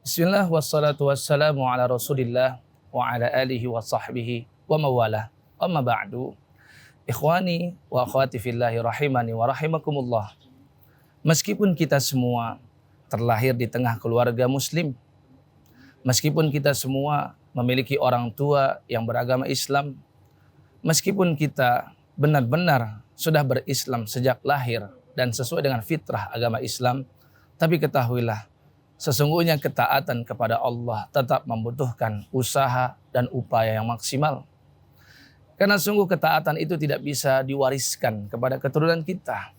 Bismillah wassalatu wassalamu ala Rasulillah wa ala alihi wa sahbihi wa mawalah. Amma ba'du. Ikhwani wa akhwati fillahi rahimani wa rahimakumullah. Meskipun kita semua terlahir di tengah keluarga muslim, meskipun kita semua memiliki orang tua yang beragama Islam, meskipun kita benar-benar sudah berislam sejak lahir dan sesuai dengan fitrah agama Islam, tapi ketahuilah, sesungguhnya ketaatan kepada Allah tetap membutuhkan usaha dan upaya yang maksimal. Karena sungguh ketaatan itu tidak bisa diwariskan kepada keturunan kita.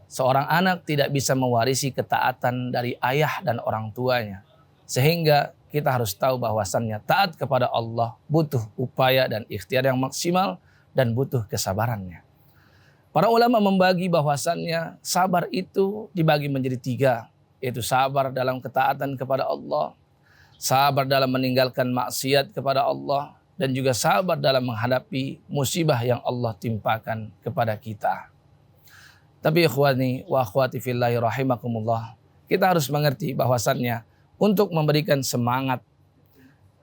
Seorang anak tidak bisa mewarisi ketaatan dari ayah dan orang tuanya. Sehingga kita harus tahu bahwasannya taat kepada Allah butuh upaya dan ikhtiar yang maksimal dan butuh kesabarannya. Para ulama membagi bahwasannya sabar itu dibagi menjadi tiga. Yaitu sabar dalam ketaatan kepada Allah, sabar dalam meninggalkan maksiat kepada Allah, dan juga sabar dalam menghadapi musibah yang Allah timpakan kepada kita. Tapi ikhwani wa akhwati fillahi rahimakumullah, kita harus mengerti bahwasannya untuk memberikan semangat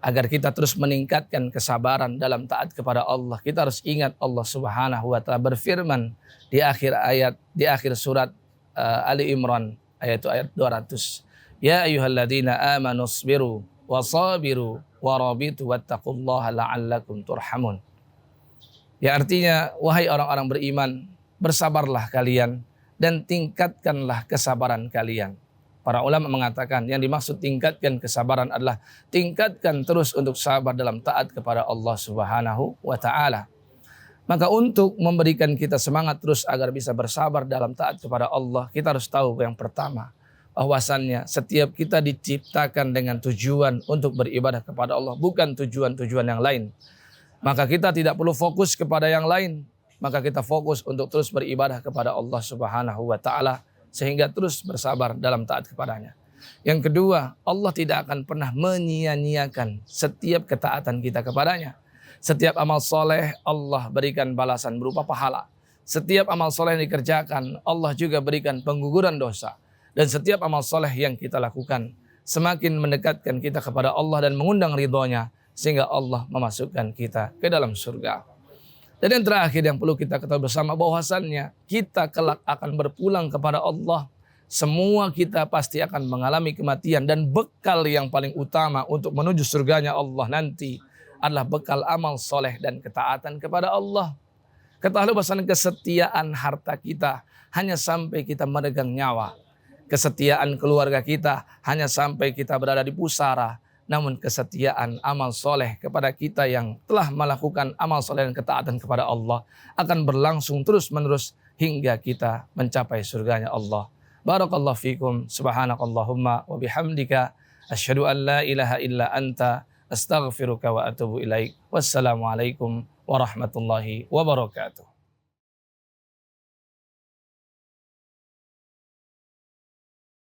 agar kita terus meningkatkan kesabaran dalam taat kepada Allah, kita harus ingat Allah Subhanahu wa taala berfirman di akhir surat Ali Imran ayat 200. Ya ayyuhalladzina amanu isbiru wasabiru warabitu wattaqullaha la'allakum turhamun. Ya, artinya wahai orang-orang beriman, bersabarlah kalian dan tingkatkanlah kesabaran kalian. Para ulama mengatakan yang dimaksud tingkatkan kesabaran adalah tingkatkan terus untuk sabar dalam taat kepada Allah Subhanahu wa taala. Maka untuk memberikan kita semangat terus agar bisa bersabar dalam taat kepada Allah, kita harus tahu yang pertama, bahwasannya setiap kita diciptakan dengan tujuan untuk beribadah kepada Allah, bukan tujuan-tujuan yang lain. Maka kita tidak perlu fokus kepada yang lain, maka kita fokus untuk terus beribadah kepada Allah Subhanahu wa taala sehingga terus bersabar dalam taat kepadanya. Yang kedua, Allah tidak akan pernah menyia-nyiakan setiap ketaatan kita kepadanya. Setiap amal soleh Allah berikan balasan berupa pahala. Setiap amal soleh yang dikerjakan Allah juga berikan pengguguran dosa. Dan setiap amal soleh yang kita lakukan semakin mendekatkan kita kepada Allah dan mengundang ridhonya sehingga Allah memasukkan kita ke dalam surga. Dan yang terakhir yang perlu kita ketahui bersama bahwasannya kita kelak akan berpulang kepada Allah. Semua kita pasti akan mengalami kematian dan bekal yang paling utama untuk menuju surganya Allah nanti adalah bekal amal soleh dan ketaatan kepada Allah. Ketahui bahwasannya kesetiaan harta kita hanya sampai kita meregang nyawa. Kesetiaan keluarga kita hanya sampai kita berada di pusara. Namun kesetiaan amal soleh kepada kita yang telah melakukan amal soleh dan ketaatan kepada Allah akan berlangsung terus menerus hingga kita mencapai surganya Allah. Barakallahu fikum, subhanakallahumma wa bihamdika, asyhadu an la ilaha illa anta, astaghfiruka wa atubu ilaik. Wassalamualaikum warahmatullahi wabarakatuh.